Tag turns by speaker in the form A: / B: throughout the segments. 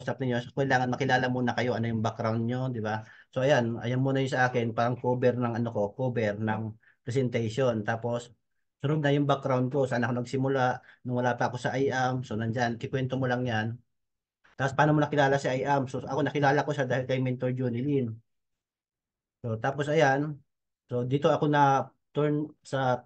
A: kausap niyo, so kailangan makilala muna kayo ano yung background niyo, di ba? So ayan muna yung sa akin, parang cover ng presentation. Tapos sunod na yung background ko, saan ako nagsimula, nung wala pa ako sa IAM. So nandyan, kikwento mo lang yan. Tapos paano mo nakilala si IAM? So ako nakilala ko siya dahil kay Mentor Jonilyn. So tapos ayan, so dito ako na turn sa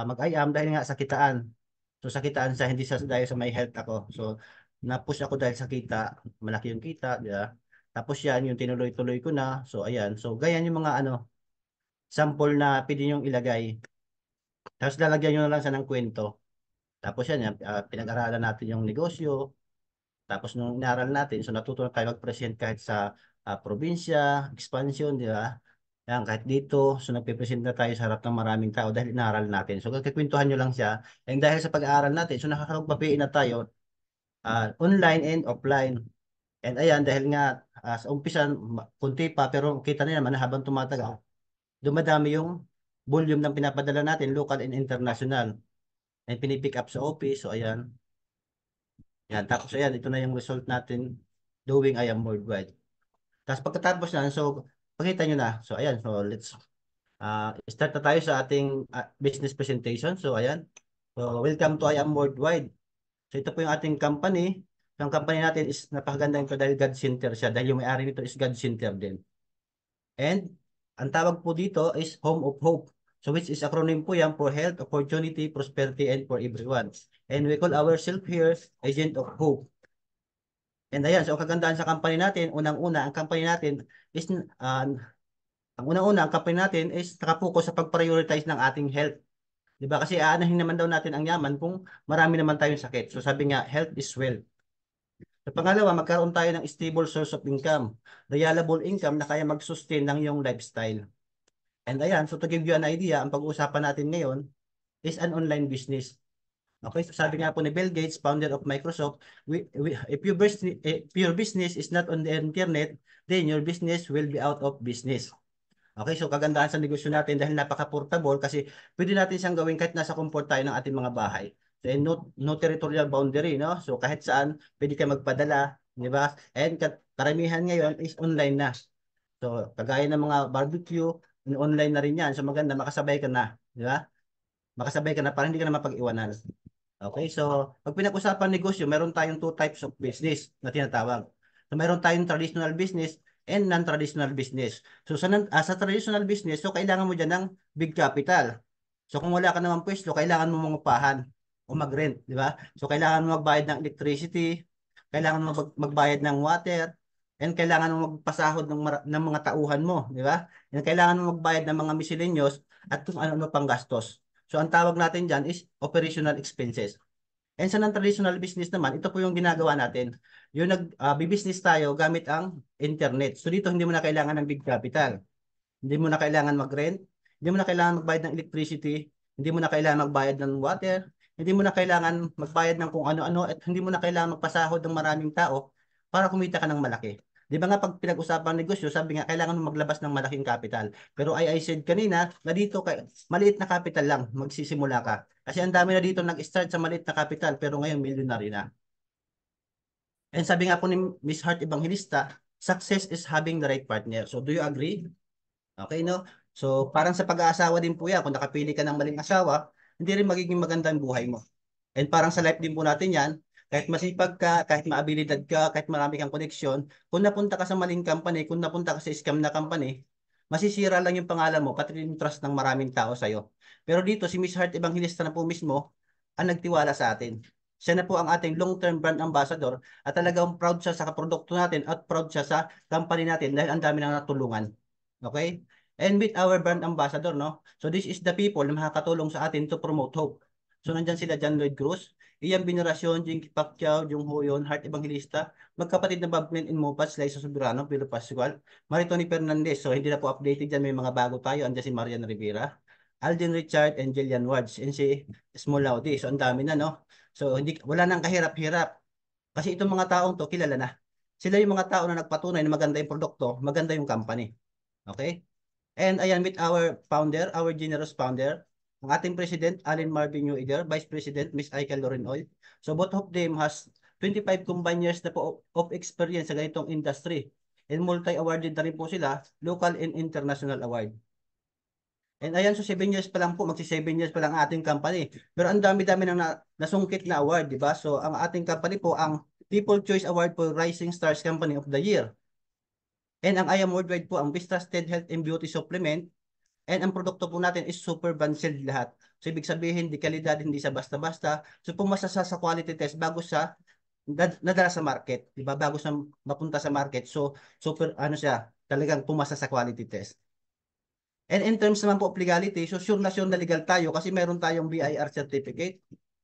A: mag-IAM dahil nga sa kitaan. So sa kitaan sa hindi sa dahil sa may health ako. So na-push ako dahil sa kita, malaki yung kita, di ba? Tapos yan, yung tinuloy-tuloy ko na. So ayan, so ganyan yung mga sample na pwede niyong ilagay. Tapos lalagyan nyo na lang siya ng kwento. Tapos yan, pinag-aralan natin yung negosyo. Tapos nung inaral natin, so natuto na tayo mag-present kahit sa probinsya, expansion, di ba? Yan, kahit dito, so nagpe-present na tayo sa harap ng maraming tao dahil inaral natin. So kakikwentuhan nyo lang siya. And dahil sa pag-aaral natin, so nakakapagpapiin na tayo online and offline. And ayan, dahil nga sa umpisa, kunti pa, pero kita niyo naman na habang tumatagal, dumadami yung volume ng pinapadala natin, local and international. And pinipick up sa office, so ayan. Yan, tapos ayan, ito na yung result natin doing I am worldwide. Tapos pagkatapos na, so pakita nyo na. So ayan, so let's start na tayo sa ating business presentation. So ayan, so welcome to I am worldwide. So ito po yung ating company. Yung company natin is napakaganda ito dahil God Center siya. Dahil yung may-ari nito is God Center din. And ang tawag po dito is Home of Hope. So which is acronym po yan for health, opportunity, prosperity, and for everyone. And we call ourselves here Agent of Hope. And ayan, so ang kagandahan sa company natin, unang-una, ang company natin is, ang unang-una, ang company natin is nakapokus sa pag-prioritize ng ating health. Di ba? Kasi aanahin naman daw natin ang yaman kung marami naman tayong sakit. So sabi nga, health is wealth. Sa pangalawa, magkaroon tayo ng stable source of income. Reliable income na kaya mag-sustain ng iyong lifestyle. And ayan, so to give you an idea, ang pag-uusapan natin ngayon is an online business. Okay, so sabi nga po ni Bill Gates, founder of Microsoft, if your business is not on the internet, then your business will be out of business. Okay, so kagandahan sa negosyo natin dahil napaka-portable kasi pwede natin siyang gawin kahit nasa comfort tayo ng ating mga bahay. So, no territorial boundary, no? So kahit saan pwede ka magpadala, di ba? And karamihan ngayon is online na. So kagaya ng mga barbecue, online na rin yan. So maganda, makasabay ka na, di ba? Makasabay ka na para hindi ka na mapag-iwanan. Okay, so pag pinag-usapan negosyo, meron tayong two types of business na tinatawag. So meron tayong traditional business and non-traditional business. So sa traditional business, so kailangan mo dyan ng big capital. So kung wala ka naman pwesto, kailangan mo mangupahan o mag-rent, di ba? So kailangan mo magbayad ng electricity, kailangan mo magbayad ng water, and kailangan mo magpasahod ng mga tauhan mo, di ba? And kailangan mo magbayad ng mga miscellaneous at kung ano-ano pang gastos. So ang tawag natin dyan is operational expenses. And sa non-traditional business naman, ito po yung ginagawa natin. Yung nag-business tayo gamit ang internet. So dito hindi mo na kailangan ng big capital. Hindi mo na kailangan mag-rent. Hindi mo na kailangan magbayad ng electricity. Hindi mo na kailangan magbayad ng water. Hindi mo na kailangan magbayad ng kung ano-ano at hindi mo na kailangan magpasahod ng maraming tao para kumita ka ng malaki. Di ba nga pag pinag-usapan ng negosyo, sabi nga kailangan mo maglabas ng malaking capital. Pero I said kanina na dito maliit na capital lang magsisimula ka. Kasi ang dami na dito nag-start sa maliit na capital pero ngayon millionaire na. And sabi nga po ni Miss Hart Evangelista, success is having the right partner. So do you agree? Okay, no? So, parang sa pag-aasawa din po yan, kung nakapili ka ng maling asawa, hindi rin magiging maganda ang buhay mo. And parang sa life din po natin yan, kahit masipag ka, kahit maabilidad ka, kahit marami kang koneksyon, kung napunta ka sa maling company, kung napunta ka sa scam na company, masisira lang yung pangalan mo, pati yung trust ng maraming tao sa'yo. Pero dito, si Miss Heart Evangelista na po mismo, ang nagtiwala sa atin. Siya na po ang ating long-term brand ambassador at talagang proud siya sa produkto natin at proud siya sa company natin dahil ang dami nang natulungan. Okay? And with our brand ambassador, no? So this is the people na makakatulong sa atin to promote hope. So nandyan sila John Lloyd Cruz, Ian Veneracion, Jinky Pacquiao, Jung Hoyon, Heart Evangelista, magkapatid na Bob Glenn Inmopas, Liza Soberano, Pedro Pascual, Maritoni Fernandez. So hindi na po updated dyan, may mga bago tayo. Andyan si Marian Rivera, Alden Richard, and Jillian Wards, and si Small Laudy. So ang dami na, no? So hindi, wala nang kahirap-hirap. Kasi itong mga taong to, kilala na. Sila yung mga tao na nagpatunay na maganda yung produkto, maganda yung company. Okay? And ayan, with our founder, our generous founder, ang ating President, Allen Marvin New Vice President, Miss Aika Loren Oil. So both of them has 25 combined years na po of experience sa ganitong industry. And multi-awarded na rin po sila, local and international award. And ayan, so 7 years pa lang po, magsi 7 years pa lang ating company. Pero ang dami-dami nang nasungkit na award, di ba? So ang ating company po, ang People Choice Award for Rising Stars Company of the Year. And ang I Am Worldwide po, ang Best Trusted Health and Beauty Supplement. And ang produkto po natin is super bundled lahat. So ibig sabihin, di kalidad, hindi sa basta-basta. So pumasa sa quality test bago sa nadala sa market, di ba? Bago sa mapunta sa market. So super ano siya, talagang pumasa sa quality test. And in terms naman po of legality, so sure na sure na legal tayo kasi meron tayong BIR certificate.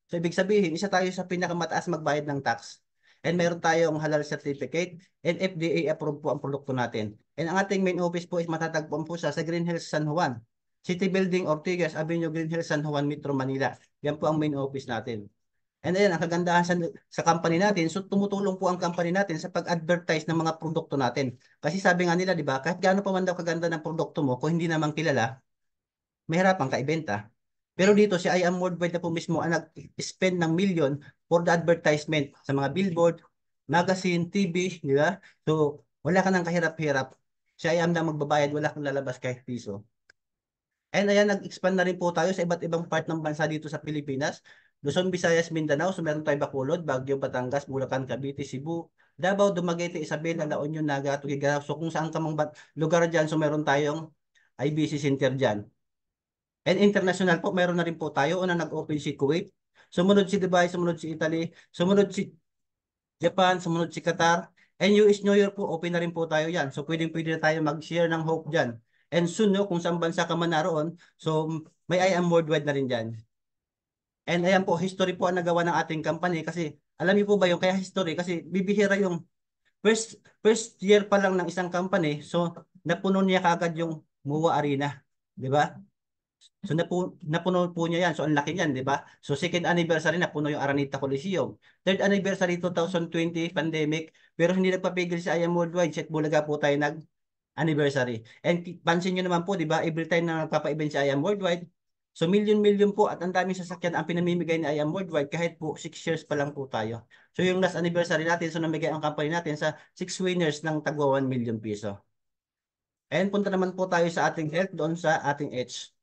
A: So ibig sabihin, isa tayo sa pinakamataas magbayad ng tax. And meron tayong halal certificate and FDA approved po ang produkto natin. And ang ating main office po is matatagpuan po sa Green Hills, San Juan. City Building, Ortigas Avenue, Green Hills, San Juan, Metro Manila. Yan po ang main office natin. And ayan, ang kagandahan sa company natin, so tumutulong po ang company natin sa pag-advertise ng mga produkto natin. Kasi sabi nga nila, di ba, kahit gaano pa man daw kaganda ng produkto mo, kung hindi naman kilala, mahirapan ka ibenta. Pero dito, si I Am Worldwide na po mismo ang nag-spend ng million for the advertisement sa mga billboard, magazine, TV, di ba? So, wala ka nang kahirap-hirap. Si I Am na magbabayad, wala kang lalabas kahit piso. And ayan, nag-expand na rin po tayo sa iba't ibang part ng bansa dito sa Pilipinas. Luzon, Visayas, Mindanao. So meron tayo Bacolod, Baguio, Batangas, Bulacan, Cavite, Cebu, Davao, Dumaguete, Isabela, La Union, Naga, Tuguegarao. So kung saan ka mang lugar dyan, so meron tayong IBC Center dyan. And international po, meron na rin po tayo. Una nag-open si Kuwait. Sumunod si Dubai, sumunod si Italy, sumunod si Japan, sumunod si Qatar. And US New York po, open na rin po tayo yan. So pwedeng-pwede na tayo mag-share ng hope dyan. And soon, no, kung saan bansa ka man naroon, so may I Am Worldwide na rin dyan. And ayan po, history po ang nagawa ng ating company kasi alam niyo po ba yung kaya history? Kasi bibihira yung first year pa lang ng isang company, so napuno niya kagad yung MUA Arena. Di ba? So napuno po niya yan. So ang laki niyan, di ba? So second anniversary napuno yung Araneta Coliseum. Third anniversary 2020 pandemic, pero hindi nagpapigil si I Am Worldwide. Set Bulaga po tayo anniversary. And pansin nyo naman po, di ba, every time na nagpapa-event si I Am Worldwide, so million-million po at ang daming sasakyan ang pinamimigay ni I Am Worldwide kahit po 6 years pa lang po tayo. So yung last anniversary natin, so namigay ang company natin sa 6 winners ng tagwa 1 million piso. And punta naman po tayo sa ating health doon sa ating H.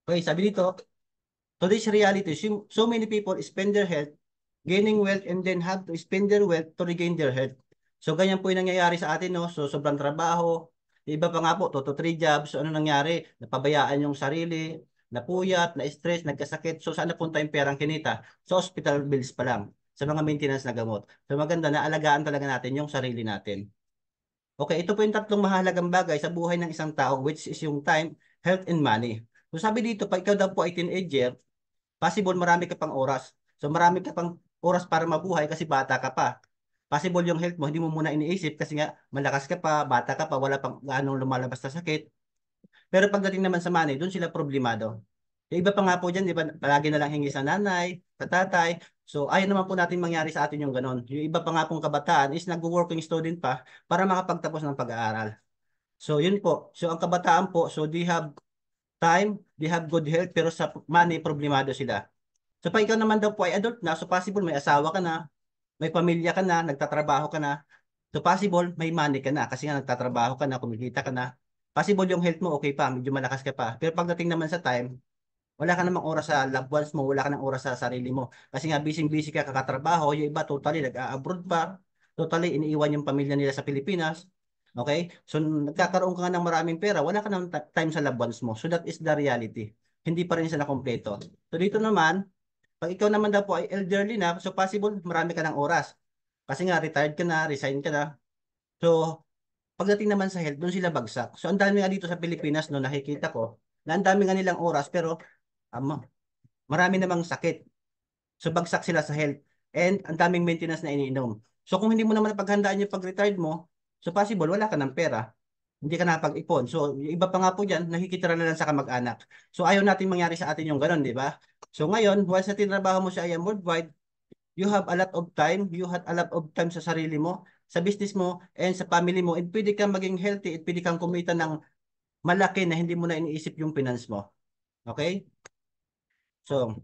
A: Okay, sabi dito, today's reality, so many people spend their health, gaining wealth, and then have to spend their wealth to regain their health. So, ganyan po yung nangyayari sa atin, no? So, sobrang trabaho. Iba pa nga po, 2 to 3 jobs. So, ano nangyari? Napabayaan yung sarili, napuyat, na-stress, nagkasakit. So, saan napunta yung perang kinita? Sa hospital bills pa lang, sa mga maintenance na gamot. So, maganda na alagaan talaga natin yung sarili natin. Okay, ito po yung tatlong mahalagang bagay sa buhay ng isang tao, which is yung time, health, and money. So, sabi dito, pag ikaw daw po ay teenager, possible marami ka pang oras. So marami ka pang oras para mabuhay kasi bata ka pa. Possible yung health mo, hindi mo muna iniisip kasi nga malakas ka pa, bata ka pa, wala pang gaano lumalabas na sakit. Pero pagdating naman sa money, doon sila problemado. Yung iba pa nga po dyan, di ba, palagi na lang hingi sa nanay, sa tatay. So ayaw naman po natin mangyari sa atin yung ganon. Yung iba pa nga pong kabataan is nag-working student pa para makapagtapos ng pag-aaral. So yun po. So ang kabataan po, so they have time, they have good health, pero sa money, problemado sila. So pag ikaw naman daw po ay adult na, so possible may asawa ka na, may pamilya ka na, nagtatrabaho ka na. So possible may money ka na kasi nga nagtatrabaho ka na, kumikita ka na. Possible yung health mo okay pa, medyo malakas ka pa. Pero pagdating naman sa time, wala ka namang oras sa loved ones mo, wala ka nang oras sa sarili mo. Kasi nga busy-busy ka kakatrabaho, yung iba totally nag-abroad pa, totally iniiwan yung pamilya nila sa Pilipinas. Okay? So nagkakaroon ka nga ng maraming pera, wala ka nang time sa loved ones mo. So that is the reality. Hindi pa rin sila kompleto. So dito naman, pag ikaw naman daw po ay elderly na, so possible marami ka ng oras. Kasi nga retired ka na, resign ka na. So pagdating naman sa health, doon sila bagsak. So ang dami nga dito sa Pilipinas no nakikita ko na ang dami nga nilang oras pero um, marami namang sakit. So bagsak sila sa health and ang daming maintenance na iniinom. So kung hindi mo naman napaghandaan yung pag-retired mo, so possible wala ka ng pera. Hindi ka nakapag-ipon. So yung iba pa nga po dyan, nakikitira na lang sa kamag-anak. So ayaw natin mangyari sa atin yung ganun, di ba? So ngayon, once na tinrabaho mo sa I Am Worldwide, you have a lot of time, you had a lot of time sa sarili mo, sa business mo, and sa family mo, and pwede kang maging healthy, at pwede kang kumita ng malaki na hindi mo na iniisip yung finance mo. Okay? So,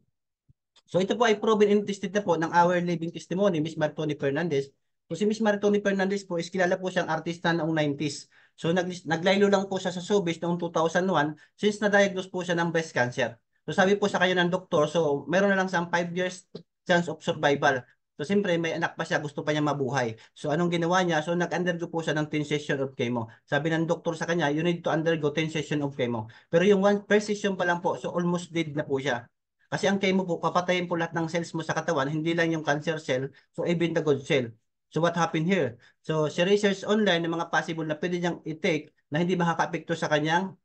A: So ito po ay proven and tested na po ng our living testimony, Miss Martoni Fernandez. So si Miss Martoni Fernandez po is kilala po siyang artista noong 90s. So naglaylo lang po siya sa showbiz noong 2001 since na-diagnose po siya ng breast cancer. So sabi po sa kanya ng doktor, so meron na lang siyang 5 years chance of survival. So siyempre may anak pa siya, gusto pa niya mabuhay. So anong ginawa niya? So nag-undergo po siya ng 10 session of chemo. Sabi ng doktor sa kanya, you need to undergo 10 session of chemo. Pero yung first session pa lang po, so almost dead na po siya. Kasi ang chemo po, papatayin po lahat ng cells mo sa katawan, hindi lang yung cancer cell, so even the good cell. So what happened here? So si research online ng mga possible na pwede niyang i-take na hindi makaka-apekto sa kanyang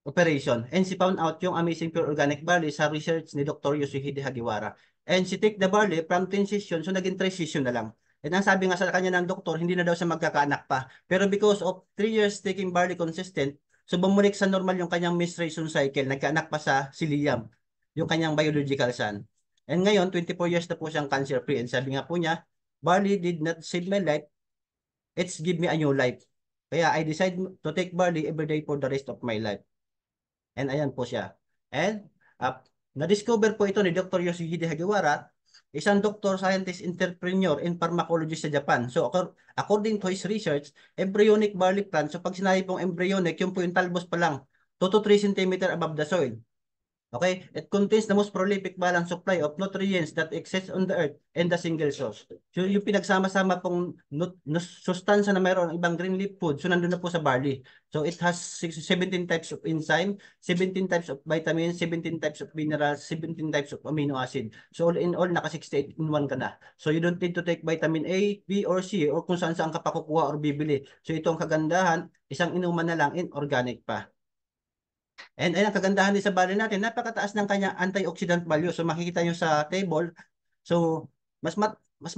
A: operation. And she found out yung amazing pure organic barley sa research ni Dr. Yoshihide Hagiwara. And she take the barley from 10 session, so naging 3 session na lang. And ang sabi nga sa kanya ng doktor, hindi na daw siya magkakaanak pa. Pero because of 3 years taking barley consistent, so bumalik sa normal yung kanyang menstruation cycle, nagkaanak pa sa si Liam, yung kanyang biological son. And ngayon, 24 years na po siyang cancer-free. And sabi nga po niya, barley did not save my life, it's give me a new life. Kaya I decide to take barley every day for the rest of my life. And ayan po siya. And na-discover po ito ni Dr. Yoshihide Hagiwara, isang doctor, scientist, entrepreneur, and pharmacologist sa Japan. So according to his research, embryonic barley plant, so pag sinabi pong embryonic, yun po yung talbos pa lang, 2 to 3 cm above the soil. Okay? It contains the most prolific balanced supply of nutrients that exists on the earth and the single source. So yung pinagsama-sama pong sustansya na mayroon ng ibang green leaf food, so nandun na po sa barley. So it has 17 types of enzyme, 17 types of vitamins, 17 types of minerals, 17 types of amino acid. So all in all, naka 68 in 1 ka na. So you don't need to take vitamin A, B, or C, or kung saan ka pa kukuha or bibili. So ito ang kagandahan, isang inuman na lang in organic pa. And ayun, ang kagandahan din sa barley natin, napakataas ng kanyang antioxidant value. So makikita nyo sa table, so mas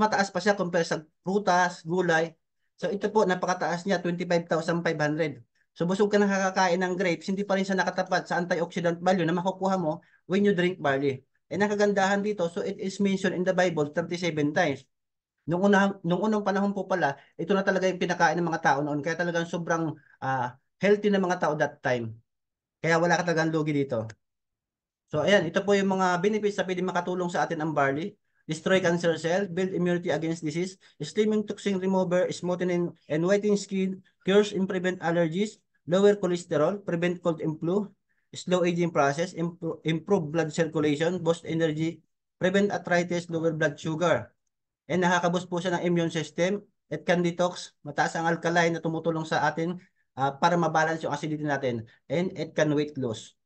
A: mataas pa siya compare sa prutas, gulay. So ito po, napakataas niya, 25,500. So busog ka na kakakain ng grapes, hindi pa rin siya nakatapat sa antioxidant value na makukuha mo when you drink barley. And ang kagandahan dito, so it is mentioned in the Bible 37 times. Nung unang panahon po pala, ito na talaga yung pinakain ng mga tao noon. Kaya talagang sobrang healthy ng mga tao that time. Kaya wala ka talagang lugi dito. So ayan, ito po yung mga benefits na pwede makatulong sa atin ang barley. Destroy cancer cell, build immunity against disease, slimming toxin remover, smoothing and whitening skin, cures and prevent allergies, lower cholesterol, prevent cold and flu, slow aging process, improve blood circulation, boost energy, prevent arthritis, lower blood sugar. And nakakaboost po siya ng immune system. It can detox, mataas ang alkaline na tumutulong sa atin para mabalance yung acidity natin. And it can weight loss.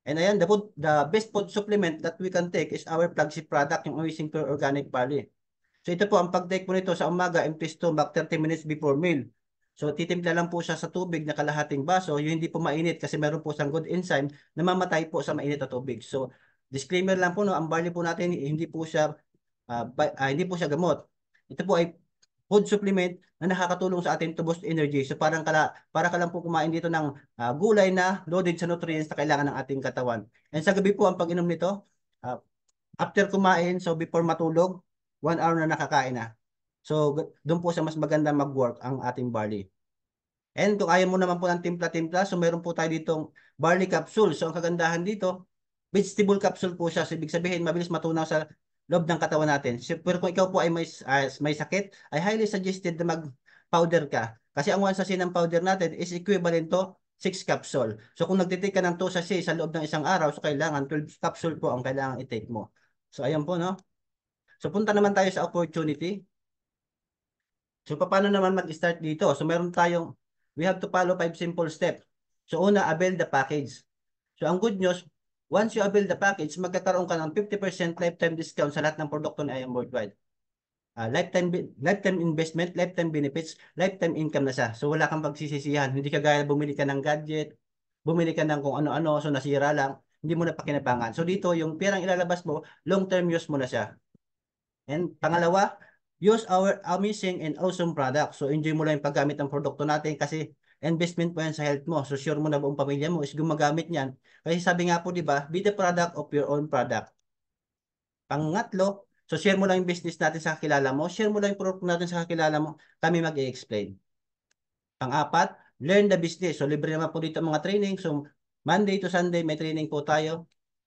A: And ayan, the best food supplement that we can take is our flagship product, yung Amazing Pure Organic Barley. So ito po, ang pag-take po nito sa umaga, empty stomach, 30 minutes before meal. So titimpla lang po siya sa tubig na kalahating baso, yung hindi po mainit kasi meron po siyang good enzyme na mamatay po sa mainit na tubig. So disclaimer lang po, no, ang barley po natin, hindi po siya gamot. Ito po ay food supplement na nakakatulong sa atin to boost energy. So para ka lang po kumain dito ng gulay na loaded sa nutrients na kailangan ng ating katawan. And sa gabi po ang pag-inom nito, uh, after kumain, so before matulog, 1 hour na nakakain na. So doon po sa mas maganda mag-work ang ating barley. And kung ayaw mo naman po ng timpla-timpla, so meron po tayo ditong barley capsule. So ang kagandahan dito, vegetable capsule po siya. So ibig sabihin, mabilis matunaw sa loob ng katawan natin. So, pero kung ikaw po ay may sakit, ay highly suggested na mag-powder ka. Kasi ang 1 sachet ng powder natin is equivalent to 6 capsule. So kung nagtitake ka ng 2 sachet sa loob ng isang araw, so kailangan 12 capsule po ang kailangan i-take mo. So ayan po, no? So punta naman tayo sa opportunity. So paano naman mag-start dito? So we have to follow 5 simple steps. So una, avail the package. So ang good news, once you avail the package, magkakaroon ka ng 50% lifetime discount sa lahat ng produkto ni IM Worldwide. Lifetime investment, lifetime benefits, lifetime income na siya. So wala kang pagsisisihan. Hindi ka gaya bumili ka ng gadget, bumili ka ng kung ano-ano, so nasira lang, hindi mo na pakinabangan. So dito, yung perang ilalabas mo, long-term use mo na siya. And pangalawa, use our amazing and awesome product. So enjoy mo lang yung paggamit ng produkto natin kasi investment mo yan sa health mo. So sure mo na buong pamilya mo is gumagamit niyan. Kasi sabi nga po, di ba, be the product of your own product. Pangatlo, so share mo lang yung business natin sa kakilala mo. Share mo lang yung product natin sa kakilala mo. Kami mag-i-explain. Pang-apat, learn the business. So libre naman po dito mga training. So Monday to Sunday may training po tayo.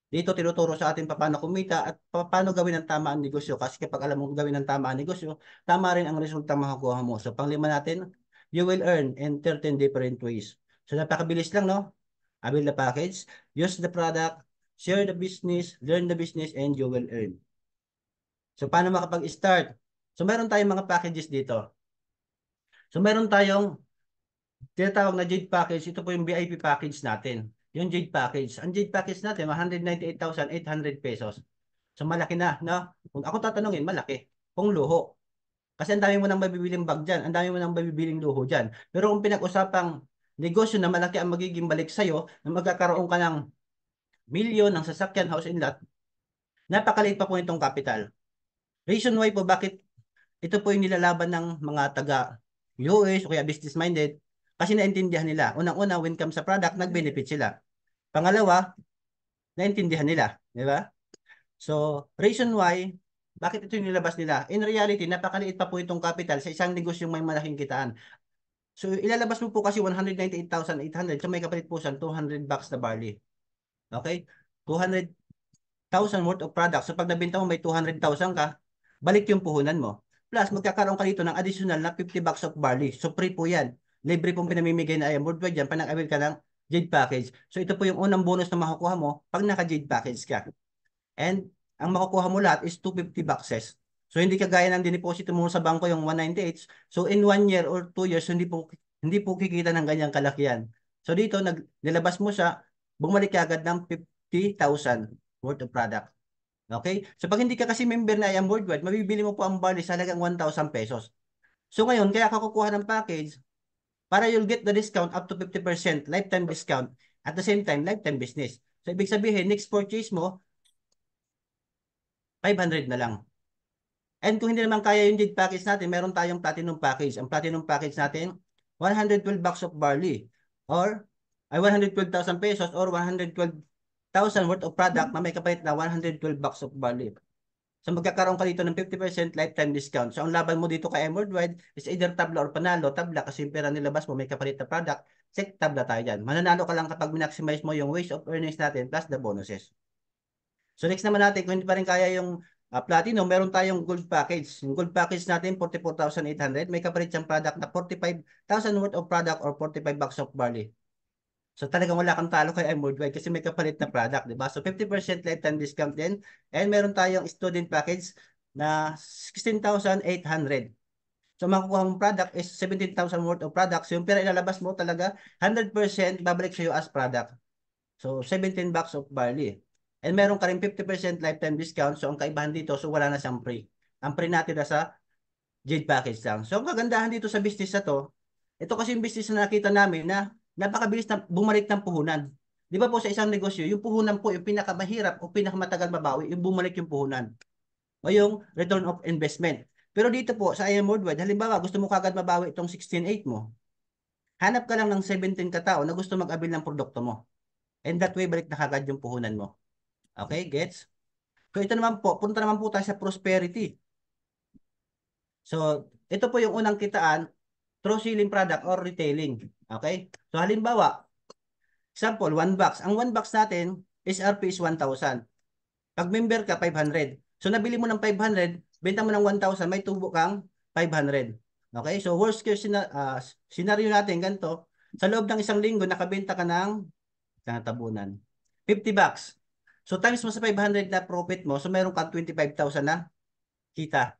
A: Dito tinuturo sa atin paano kumita at paano gawin ang tama ang negosyo. Kasi kapag alam mo gawin ang tama ang negosyo, tama rin ang resulta makukuha mo. So panglima natin, you will earn in 13 different ways. So napakabilis lang, no? Avail the package, use the product, share the business, learn the business, and you will earn. So paano makapag-start? So meron tayong mga packages dito. So meron tayong tinatawag na Jade package. Ito po yung VIP package natin. Yung Jade package. Ang Jade package natin, 198,800 pesos. So malaki na, no? Kung ako tatanungin, malaki. Kung luho. Kasi ang dami mo nang mabibiling bag dyan. Ang dami mo nang mabibiling luho dyan. Pero kung pinag-usapang negosyo na malaki ang magiging balik sa'yo, na magkakaroon ka ng milyon ng sasakyan, house and lot, napakaliit pa po itong capital. Reason why po bakit ito po yung nilalaban ng mga taga US o kaya business-minded kasi naintindihan nila. Unang-una, when come sa product, nag-benefit sila. Pangalawa, naintindihan nila. Di ba? So, reason why, bakit ito yung nilabas nila? In reality, napakaliit pa po itong capital sa isang negosyong may malaking kitaan. So, ilalabas mo po kasi 198,800. So, may kapalit po siya 200 bucks na barley. Okay? 200,000 worth of product. So, pag nabenta mo may 200,000 ka, balik yung puhunan mo. Plus, magkakaroon ka dito ng additional na 50 bucks of barley. So, free po yan. Libre pong pinamimigay na IM Worldwide yan pag nag-avail ka ng Jade Package. So, ito po yung unang bonus na makukuha mo pag naka-Jade Package ka. And, ang makukuha mo lahat is 250 boxes. So, hindi kagaya ng diniposito mo sa bangko yung 198. So, in 1 year or 2 years, hindi po kikita ng ganyang kalakihan. So, dito, nilabas mo siya, bumalik ka agad ng 50,000 worth of product. Okay? So pag hindi ka kasi member na IAM Worldwide, mabibili mo po ang barley sa halagang 1,000 pesos. So ngayon, kaya ka kukuha ng package para you'll get the discount up to 50% lifetime discount at the same time lifetime business. So ibig sabihin, next purchase mo, 500 na lang. And kung hindi naman kaya yung Jade package natin, meron tayong platinum package. Ang platinum package natin, 112 bucks of barley or ay 112,000 pesos or 112,000 worth of product na may kapalit na 112 bucks of barley. So magkakaroon ka dito ng 50% lifetime discount. So ang laban mo dito kay Worldwide is either tabla or panalo. Tabla kasi yung pera nilabas mo may kapalit na product. Check tabla tayo dyan. Mananalo ka lang kapag maximize mo yung ways of earnings natin plus the bonuses. So next naman natin, kung hindi pa rin kaya yung platinum, meron tayong gold package. Yung gold package natin, 44,800. May kapalit siyang product na 45,000 worth of product or 45 bucks of barley. So talagang wala kang talo kay Worldwide kasi may kapalit na product, di ba? So 50% lifetime discount din. And meron tayong student package na 16,800. So makukuha mong product is 17,000 worth of product. So yung pera ilalabas mo talaga 100% babalik sa iyo as product. So 17 bucks of barley. And meron ka rin 50% lifetime discount. So ang kaibahan dito, so wala na siyang free. Ang free natin na sa Jade package lang. So ang kagandahan dito sa business na to, ito kasi yung business na nakita namin na napakabilis na bumalik ng puhunan. Di ba po sa isang negosyo, yung puhunan po yung pinakamahirap o pinakamatagal mabawi, yung bumalik yung puhunan o yung return of investment. Pero dito po sa IAM Worldwide, halimbawa gusto mo kagad mabawi itong 16.8 mo, hanap ka lang ng 17 katao na gusto mag-avail ng produkto mo. And that way, balik na kagad yung puhunan mo. Okay, gets? So ito naman po, punta naman po tayo sa prosperity. So, ito po yung unang kitaan, through selling product or retailing. Okay? So, halimbawa, example, 1 box. Ang 1 box natin, SRP is 1,000. Pag member ka, 500. So, nabili mo ng 500, benta mo ng 1,000, may tubo kang 500. Okay? So, worst case scenario natin, ganito, sa loob ng isang linggo, nakabenta ka ng tabunan. 50 bucks. So, times mo sa 500 na profit mo, so meron kang 25,000 na kita.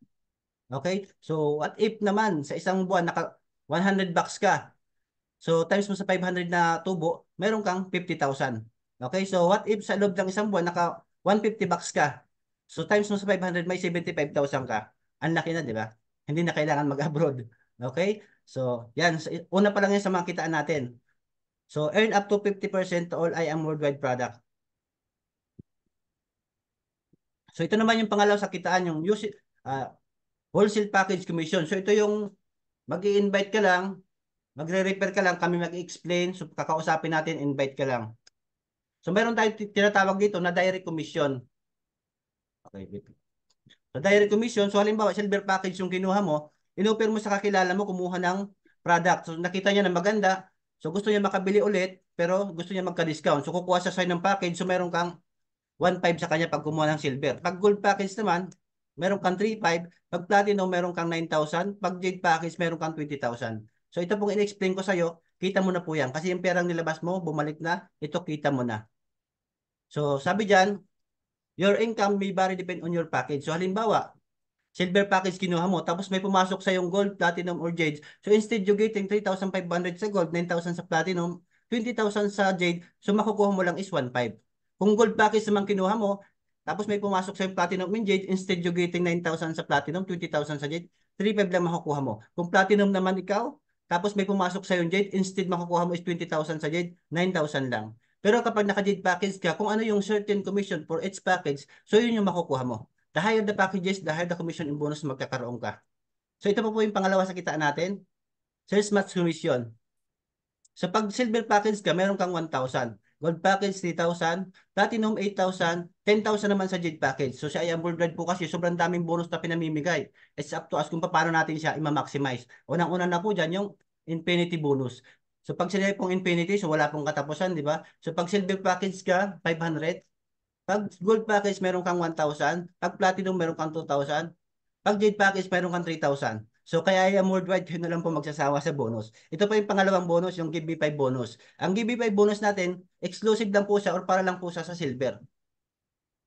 A: Okay? So, what if naman sa isang buwan naka 100 bucks ka? So, times mo sa 500 na tubo, meron kang 50,000. Okay? So, what if sa loob ng isang buwan naka 150 bucks ka? So, times mo sa 500 may 75,000 ka. Ang laki na, di ba? Hindi na kailangan mag-abroad. Okay? So, yan. Una pa lang yan sa mga kitaan natin. So, earn up to 50% to all IAM Worldwide product. So, ito naman yung pangalaw sa kitaan, yung wholesale package commission. So, ito yung mag-i-invite ka lang, magre-refer ka lang, kami mag-explain, so kakausapin natin, invite ka lang. So meron tayong tinatawag dito na direct commission. Okay, wait. So direct commission, so halimbawa silver package yung kinuha mo, inoffer mo sa kakilala mo kumuha ng product. So nakita niya na maganda, so gusto niya makabili ulit, pero gusto niya magka-discount. So kukuha siya sa'yo ng package, so meron kang 1.5 sa kanya pag kumuha ng silver. Pag gold package naman, meron kang 3.5. Pag platinum, meron kang 9,000. Pag jade package, meron kang 20,000. So ito pong in-explain ko sa'yo, kita mo na po yan. Kasi yung perang nilabas mo, bumalik na, ito kita mo na. So sabi dyan, your income may vary depend on your package. So halimbawa, silver package kinuha mo, tapos may pumasok sa yung gold, platinum, or jade. So instead you getting 3,500 sa gold, 9,000 sa platinum, 20,000 sa jade, so makukuha mo lang is 1.5. Kung gold package naman kinuha mo, tapos may pumasok sa yung platinum and jade, instead you getting 9,000 sa platinum, 20,000 sa jade, 3.5 lang makukuha mo. Kung platinum naman ikaw, tapos may pumasok sa yung jade, instead makukuha mo is 20,000 sa jade, 9,000 lang. Pero kapag naka-jade package ka, kung ano yung certain commission for each package, so yun yung makukuha mo. The higher the packages, the higher the commission and bonus magkakaroon ka. So ito po yung pangalawa sa kitaan natin, sales match commission. So pag silver package ka, meron kang 1,000. Gold package, 3,000. Platinum, 8,000. 10,000 naman sa jade package. So siya ay worldwide po kasi sobrang daming bonus na pinamimigay. It's up to us kung paano natin siya i-maximize. Unang-una na po dyan yung infinity bonus. So pag sinabi pong infinity, so wala pong katapusan, di ba? So pag silver package ka, 500. Pag gold package, meron kang 1,000. Pag platinum, meron kang 2,000. Pag jade package, meron kang 3,000. So, kaya yung worldwide, yun na lang po magsasawa sa bonus. Ito pa yung pangalawang bonus, yung Give Me 5 bonus. Ang Give Me 5 bonus natin, exclusive lang po siya or para lang po siya sa silver.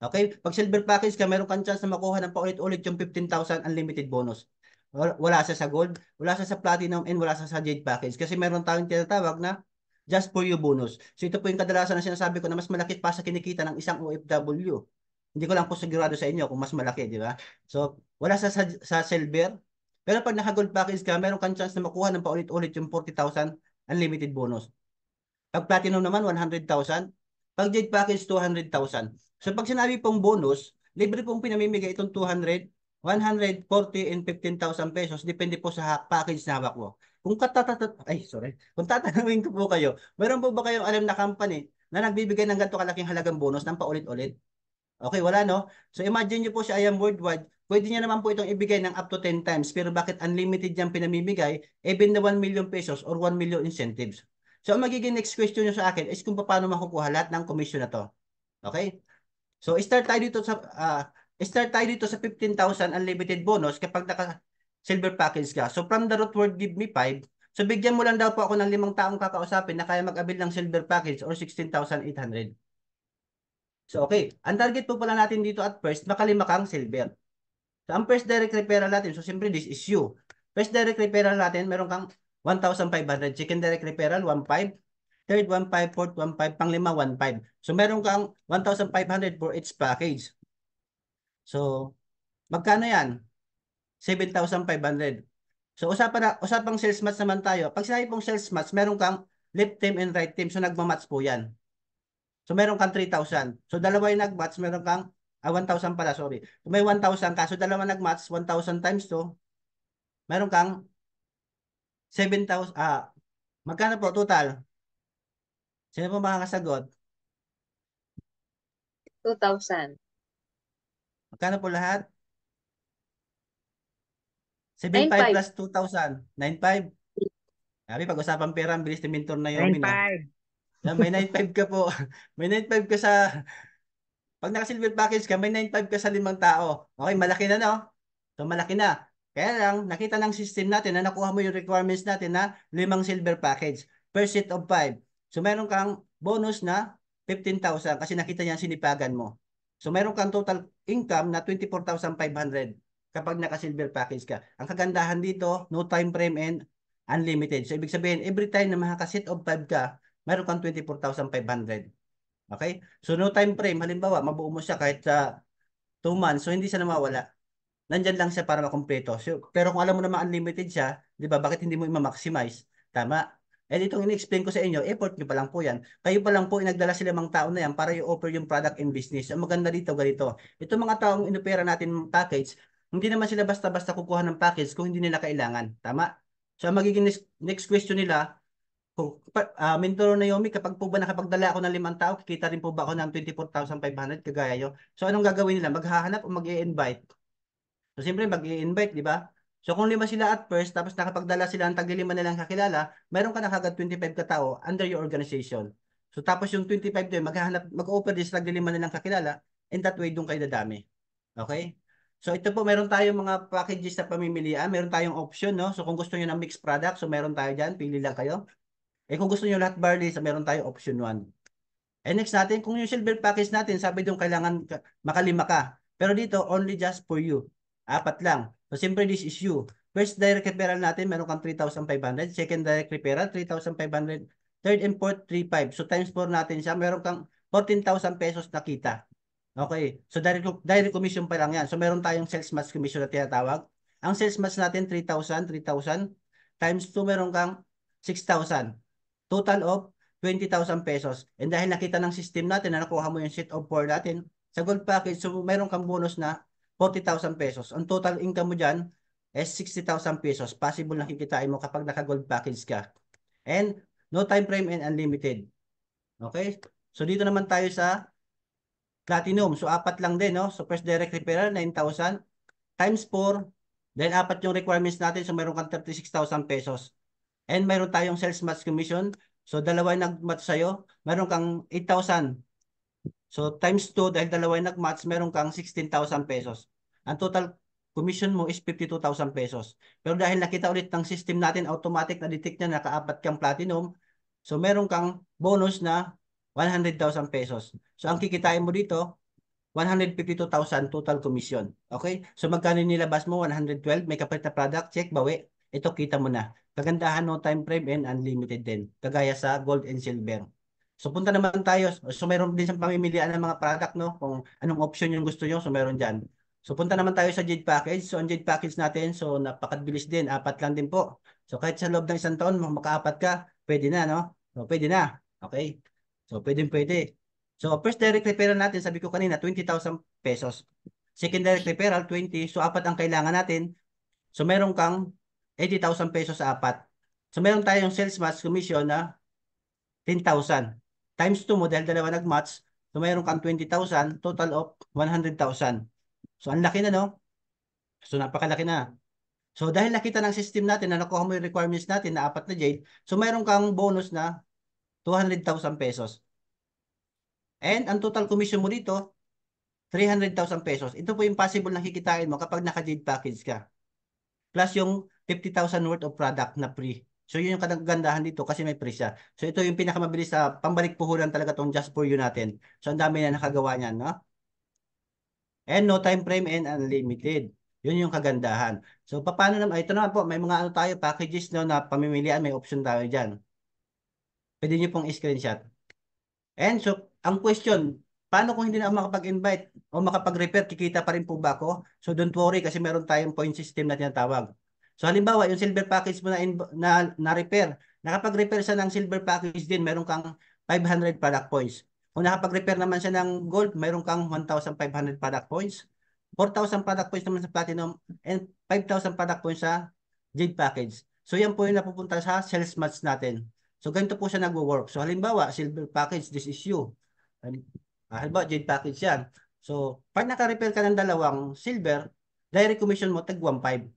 A: Okay? Pag silver package ka, meron kang chance na makuha ng paulit-ulit yung 15,000 unlimited bonus. Wala siya sa gold, wala siya sa platinum, and wala siya sa jade package. Kasi meron tayong tinatawag na just for you bonus. So ito po yung kadalasan na sinasabi ko na mas malaki pa sa kinikita ng isang OFW. Hindi ko lang po sigurado sa inyo kung mas malaki, di ba? So, wala sa silver. Pero pag naka-gold package ka, meron kang chance na makuha ng paulit-ulit yung 40,000 unlimited bonus. Pag platinum naman, 100,000. Pag jade package, 200,000. So pag sinabi pong bonus, libre pong pinamimigay itong 200, 140, and 15,000 pesos. Depende po sa package na hawak mo. Kung tatanungin ko po kayo, meron po ba kayong alam na company na nagbibigay ng ganito kalaking halagang bonus ng paulit-ulit? Okay, wala no? So imagine nyo po si IAM Worldwide, pwede niya naman po itong ibigay ng up to 10 times. Pero bakit unlimited niyang pinamimigay? Even the 1 million pesos or 1 million incentives. So ang magiging next question nyo sa akin is kung paano makukuha lahat ng commission na to. Okay? So start tayo dito sa 15,000 unlimited bonus kapag naka silver package ka. So from the root word give me 5, so bigyan mo lang daw po ako ng 5 taong kakausapin na kaya mag-avail ng silver package or 16,800. So okay, ang target po pala natin dito at first, makalima kang silver. So ang first direct referral natin, so siyempre this is you. First direct referral natin, meron kang 1,500. Second direct referral, 1,500. Third, 1,500. Fourth, 1,500. Panglima, 1,500. So meron kang 1,500 for each package. So magkano yan? 7,500. So usapang sales match naman tayo. Pag sinabi pong sales match, meron kang left team and right team. So nagmamatch po yan. So meron kang 3,000. So dalawa yung nag-match, meron kang 1,000 pala, sorry. So may 1,000 ka. So dalawa nag-match, 1,000 times 2, meron kang 7,000. Magkano po total? Sino po makakasagot?
B: 2,000.
A: Magkano po lahat? 7,500
B: 9,500.
A: plus 2,000. 9,500. Sabi, pag-usapan pera, ang bilis ni Mentor Naomi na.
C: 9,500.
A: Yan, may 9,500 ka po. May 9,500 ka sa, pag naka-silver package ka, may 9,500 ka sa 5 tao. Okay, malaki na, no? So malaki na. Kaya lang, nakita ng system natin na nakuha mo yung requirements natin na 5 silver package per set of 5. So meron kang bonus na 15,000 kasi nakita niya ang sinipagan mo. So meron kang total income na 24,500 kapag naka-silver package ka. Ang kagandahan dito, no time frame and unlimited. So ibig sabihin, every time na makaka-set of 5 ka, meron kang 24,500. Okay? So no time frame, halimbawa, mabuo mo siya kahit sa 2 months, so hindi siya nawawala. Nandyan lang siya para makumpleto. So, pero kung alam mo naman unlimited siya, di ba, bakit hindi mo i-maximize? Tama. And itong in-explain ko sa inyo, effort nyo pa lang po yan. Kayo pa lang po, inagdala sila mga tao na yan para i-offer yung product and business. Ang maganda dito, ganito. Itong mga taong inopera natin package, hindi naman sila basta-basta kukuha ng package kung hindi nila kailangan. Tama? So, ang magiging next question nila, Mentor Naomi, kapag po ba nakapagdala ako ng 5 tao, kikita rin po ba ako ng 24,500 kagaya nyo? So, anong gagawin nila? Maghahanap o mag-i-invite? So, siyempre, mag-i-invite, di ba? So, kung 5 sila at first, tapos nakapagdala sila ng tag-5 nilang kakilala, meron ka na kagad 25 katao under your organization. So tapos yung 25 din, mag-offer din sila nagliliman nilang kakilala, and that way doon kayo dadami. Okay? So ito po, meron tayong mga packages na pamimilian, meron tayong option, no? So kung gusto niyo ng mixed product, so meron tayo diyan, pili lang kayo. Eh kung gusto niyo lahat barley, so meron tayong option 1. And next natin, kung yung silver package natin, sabi doon kailangan makalima ka. Pero dito, only just for you. Apat lang. So, siyempre, this is you. First direct referral natin, meron kang 3,500. Second direct referral, 3,500. Third and fourth, 3,500. So, times 4 natin siya, meron kang 14,000 pesos na kita. Okay. So, direct commission pa lang yan. So, meron tayong sales match commission na tinatawag. Ang sales match natin, 3,000, 3,000. Times 2, meron kang 6,000. Total of 20,000 pesos. And dahil nakita ng system natin na nakuha mo yung sheet of 4 natin, sa gold package, so meron kang bonus na 40,000 pesos. Ang total income mo dyan is 60,000 pesos. Possible na kikitain mo kapag naka-gold package ka. And no time frame and unlimited. Okay? So dito naman tayo sa platinum. So apat lang din, no? So first direct referral, 9,000 times 4. Dahil apat yung requirements natin, so meron kang 36,000 pesos. And meron tayong sales match commission. So, dalawa yung nag-match sa'yo. Meron kang 8,000. So, times 2, dahil dalawa yung nag-match, meron kang 16,000 pesos. Ang total commission mo is 52,000 pesos. Pero dahil nakita ulit ng system natin, automatic na detect niya nakaapat kang platinum. So, meron kang bonus na 100,000 pesos. So, ang kikitain mo dito, 152,000 total commission. Okay? So, magkano nilabas mo? 112. May kapalit na product. Check, bawi. Ito, kita mo na. Kagandahan, no time frame and unlimited din. Kagaya sa gold and silver. So, punta naman tayo. So, meron din sa pamimilian ng mga product, no? Kung anong option yung gusto nyo, so meron dyan. So, punta naman tayo sa Jade Package. So, ang Jade Package natin, so napakabilis din. Apat lang din po. So, kahit sa loob ng isang taon, makaapat ka, pwede na, no? So, pwede na. Okay? So, pwede. So, first direct referral natin, sabi ko kanina, 20,000 pesos. Second direct referral, 20. So, apat ang kailangan natin. So, meron kang 80,000 pesos sa apat. So, meron tayong sales match commission na 10,000. Times 2 mo dahil dalawa nag-match. So, meron kang 20,000, total of 100,000. So, ang laki na, no? So, napakalaki na. So, dahil nakita ng system natin na nakuha mo yung requirements natin na apat na jade, so, meron kang bonus na 200,000 pesos. And, ang total commission mo dito, 300,000 pesos. Ito po yung possible na kikitain mo kapag naka-jade package ka. Plus yung 50,000 worth of product na free. So, yun yung kagandahan dito kasi may free siya. So, ito yung pinakamabilis sa pambalik puhulan talaga tong Just For You natin. So, ang dami na nakagawa niyan, no? And no time frame and unlimited. Yun yung kagandahan. So, paano naman? Ito naman po, may mga ano tayo, packages no, na pamimilian, may option tayo dyan. Pwede nyo pong screenshot. And so, ang question, paano kung hindi na ako makapag-invite o makapag-repair, kikita pa rin po ba ako? So, don't worry kasi meron tayong point system na tinatawag. So, halimbawa, yung silver package mo na repair, nakapag-repair siya ng silver package din, meron kang 500 product points. Kung nakapag-repair naman siya ng gold, meron kang 1,500 product points. 4,000 product points naman sa platinum and 5,000 product points sa jade package. So, yan po yung napupunta sa sales match natin. So, ganito po siya nag-work. So, halimbawa, silver package, this is you. Halimbawa, jade package yan. So, pag naka-repair ka ng dalawang silver, direct commission mo, tag 1,500.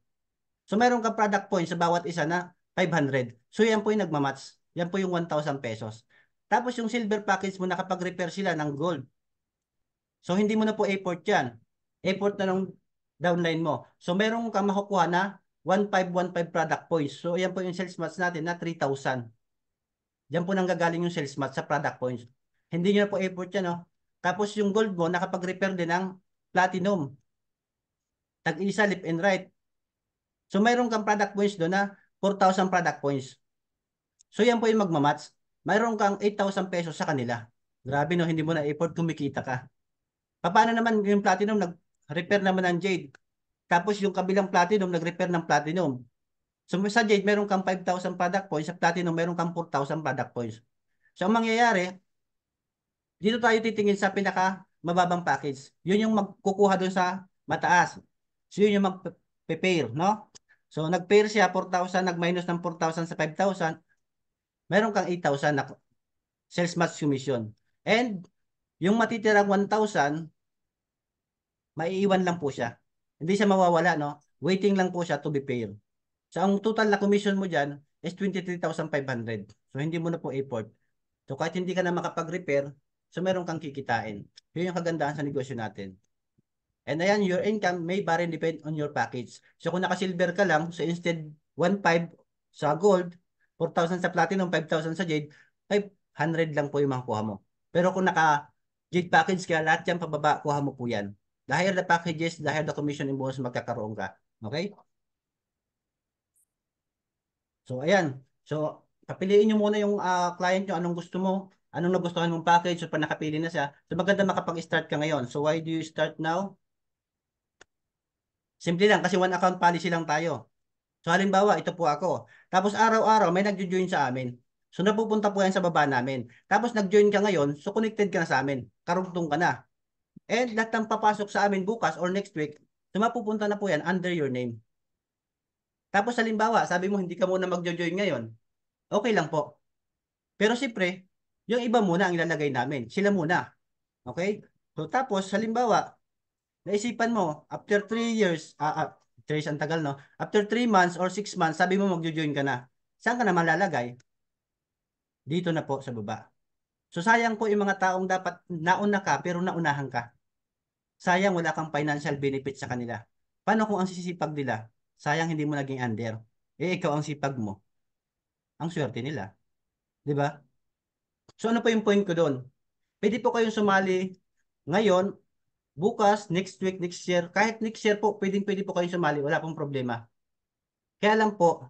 A: So, meron kang product points sa bawat isa na 500. So, yan po yung nagmamatch. Yan po yung 1,000 pesos. Tapos, yung silver package mo, nakapag-repair sila ng gold. So, hindi mo na po import yan. Import na ng downline mo. So, meron kang makukuha na 1,515 product points. So, yan po yung sales match natin na 3,000. Diyan po nanggagaling yung sales match sa product points. Hindi nyo na po import yan, no? Tapos yung gold mo, nakapag-repair din ng platinum. Tag-isa, left and right. So, mayroon kang product points doon na 4,000 product points. So, yan po yung magmamatch. Mayroon kang 8,000 pesos sa kanila. Grabe, no? Hindi mo na import, kumikita ka. Paano naman yung platinum, nag-repair naman ng jade. Tapos yung kabilang platinum, nag-repair ng platinum. So, sa jade, meron kang 5,000 product points. Sa platinum, meron kang 4,000 product points. So, ang mangyayari, dito tayo titingin sa pinaka mababang package. Yun yung magkukuha doon sa mataas. So, yun yung mag-pair, no? So, nag-pair siya, 4,000, nag-minus ng 4,000 sa 5,000. Meron kang 8,000 na sales match commission. And, yung matitirang 1,000, maiiwan lang po siya. Hindi siya mawawala, no? Waiting lang po siya to be paid. So, ang total na commission mo dyan is 23,500. So, hindi mo na po import. So kahit hindi ka na makapag-repair, so meron kang kikitain. Yun yung kagandahan sa negosyo natin. And ayan, your income may vary depend on your package. So kung naka-silver ka lang, so instead 1,500 sa gold, 4,000 sa platinum, 5,000 sa jade, 500 lang po yung makukuha mo. Pero kung naka-jade package ka, lahat yan pababa, kuha mo po yan. The higher the packages, the higher the commission and bonus magkakaroon ka. Okay? So ayan. So papiliin nyo muna yung client nyo, anong gusto mo, anong nagustuhan mong package, so pa nakapili na siya. So maganda makapag-start ka ngayon. So why do you start now? Simple lang kasi one account policy lang tayo. So halimbawa, ito po ako. Tapos araw-araw may nagjo-join sa amin. So napupunta po yan sa baba namin. Tapos nag-join ka ngayon, so connected ka na sa amin. Karugtong ka na. And lahat ng papasok sa amin bukas or next week, so mapupunta na po yan under your name. Tapos halimbawa, sabi mo hindi ka muna magjo-join ngayon. Okay lang po. Pero siyempre, yung iba muna ang ilalagay namin. Sila muna. Okay? So tapos halimbawa, naisipan mo, after 3 years, 3 years ang tagal, no? After 3 months or 6 months, sabi mo magjo-join ka na. Saan ka na malalagay? Dito na po sa baba. So sayang po yung mga taong dapat nauna ka pero naunahan ka. Sayang wala kang financial benefit sa kanila. Paano kung ang sisipag nila? Sayang hindi mo naging under. Eh ikaw ang sipag mo. Ang swerte nila. 'Di ba? So ano pa yung point ko doon? Pwede po kayong sumali ngayon, bukas, next week, next year. Kahit next year po, pwede po kayong sumali. Wala pong problema. Kaya lang po,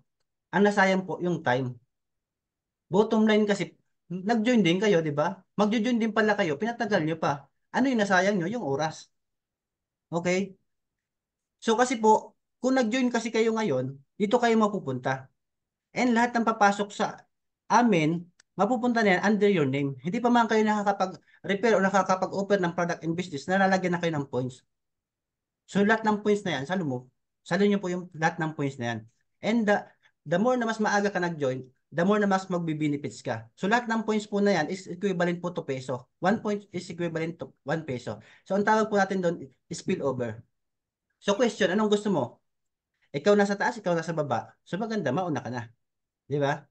A: ang nasayang po yung time. Bottom line kasi, nag-join din kayo, di ba? Magjo-join din pala kayo, pinatagal nyo pa. Ano yung nasayang nyo? Yung oras. Okay? So kasi po, kung nag-join kasi kayo ngayon, dito kayo mapupunta. And lahat ng papasok sa amin, mapupunta na yan under your name. Hindi pa man kayo nakakapag-repair o nakakapag-offer ng product and business, nalalagyan na kayo ng points. So lahat ng points na yan, salo nyo po yung lahat ng points na yan. And the more na mas maaga ka nag-join, the more na mas magbe-benefits ka. So lahat ng points po na yan is equivalent po to peso. 1 point is equivalent to 1 peso. So ang tawag po natin doon is spillover. So question, anong gusto mo? Ikaw nasa taas, ikaw nasa baba. So maganda, mauna ka na. Di ba?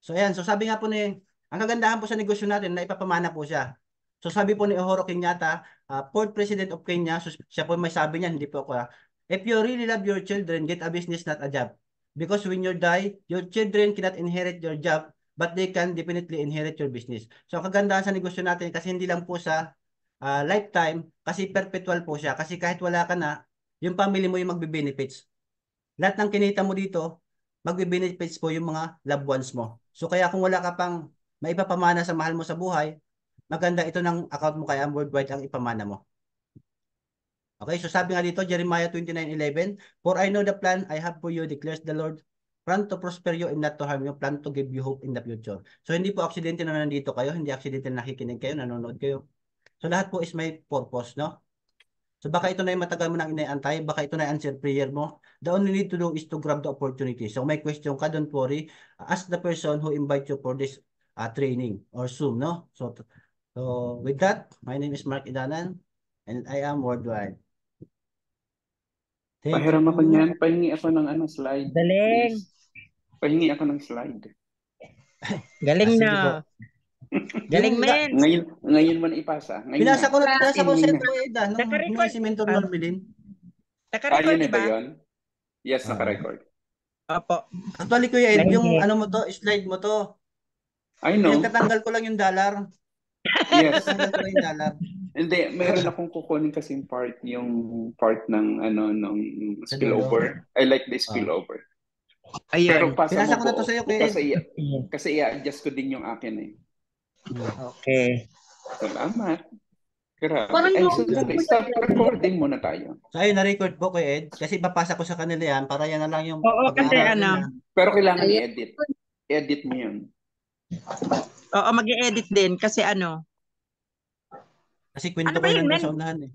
A: So ayan, so sabi nga po ang kagandahan po sa negosyo natin na ipapamana po siya. So sabi po ni Uhuru Kenyatta, fourth president of Kenya, so siya po may sabi niyan, hindi po ako. If you really love your children, get a business, not a job. Because when you die, your children cannot inherit your job, but they can definitely inherit your business. So ang kagandahan sa negosyo natin, kasi hindi lang po sa lifetime, kasi perpetual po siya. Kasi kahit wala ka na, yung family mo yung magbe-benefits. Lahat ng kinita mo dito, magbe-benefits po yung mga loved ones mo. So kaya kung wala ka pang maipapamana sa mahal mo sa buhay, maganda ito ng account mo kay Worldwide ang ipamana mo. Okay, so sabi nga dito, Jeremiah 29:11, For I know the plan I have for you, declares the Lord, plan to prosper you and not to harm you, plan to give you hope in the future. So hindi po aksidente na nandito kayo, hindi aksidente na nakikinig kayo, nanonood kayo. So lahat po is may purpose, no? So baka ito na yung matagal mo nang inaantay, baka ito na yung answer prayer mo. The only need to do is to grab the opportunity. So may question ka, don't worry. Ask the person who invite you for this training or Zoom, no? So with that, my name is Mark Idanan and I am Worldwide. Thank
B: Pahiram ako
A: you.
B: niyan. Pahingi ako ng slide.
C: Galing.
B: Please. Pahingi ako ng slide.
C: Galing
A: Sige
C: na.
A: po.
C: Galing, men.
B: Ngayon man ipasa. Ngayon
A: Pinasa ko
B: na.
A: sa ito, Eda, nung
C: Naka-record.
A: si Mentor Normelin.
C: Naka-record,
B: Yun na ba
C: diba?
B: yun? Yes, naka-record.
C: Opo.
A: Actually, Kuya Ed, yung
C: Galing.
A: ano mo to, slide mo to.
B: I know.
A: Pinagkatanggal ko lang yung dollar.
B: Yes.
A: Pinagkatanggal ko lang yung dollar.
B: Hindi, meron akong kukunin kasing yung part ng ng spillover. I like the spillover.
C: Ayun.
B: Pero pasa
A: Pinasa
B: mo
A: ko na to
B: po.
A: sa'yo, Kuya Ed.
B: Kasi i-adjust ko din yung akin eh.
C: Okay.
B: Salamat. Grabe. Ay, stop recording muna tayo.
A: So ayun, na-record po Kuya Ed. Kasi papasa ko sa kanila yan para yan na lang yung
C: Oo, kasi
A: pag-aaral
C: ano.
A: nila.
B: Pero kailangan i-edit. I-edit mo yun.
C: Oo, mag-i-edit din kasi ano.
A: Kasi kwento
C: Ano
A: ko
C: ba
A: yun
C: yun,
A: nandun
C: men?
A: sa unahan eh.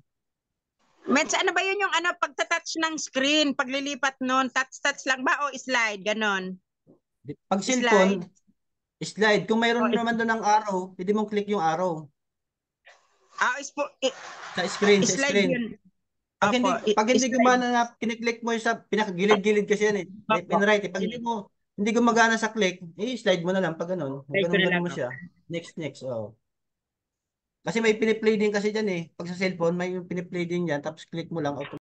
C: Mets, ano ba yun yung pagtatouch ng screen, paglilipat nun, touch lang ba o slide, ganon?
A: Pag cellphone, slide. Kung mayroon naman doon ng arrow, pwede mong click yung arrow. Sa screen, sa
C: slide
A: screen.
C: yun.
A: Pag hindi gumana na kiniklik mo yung sa pinakagilid-gilid kasi yan eh. Left and right. Pag hindi gumagana sa click, slide mo na lang pag ganun. Ganun mo siya. Next, oh. Kasi may piniplay din kasi dyan eh. Pag sa cellphone, may piniplay din yan, tapos click mo lang,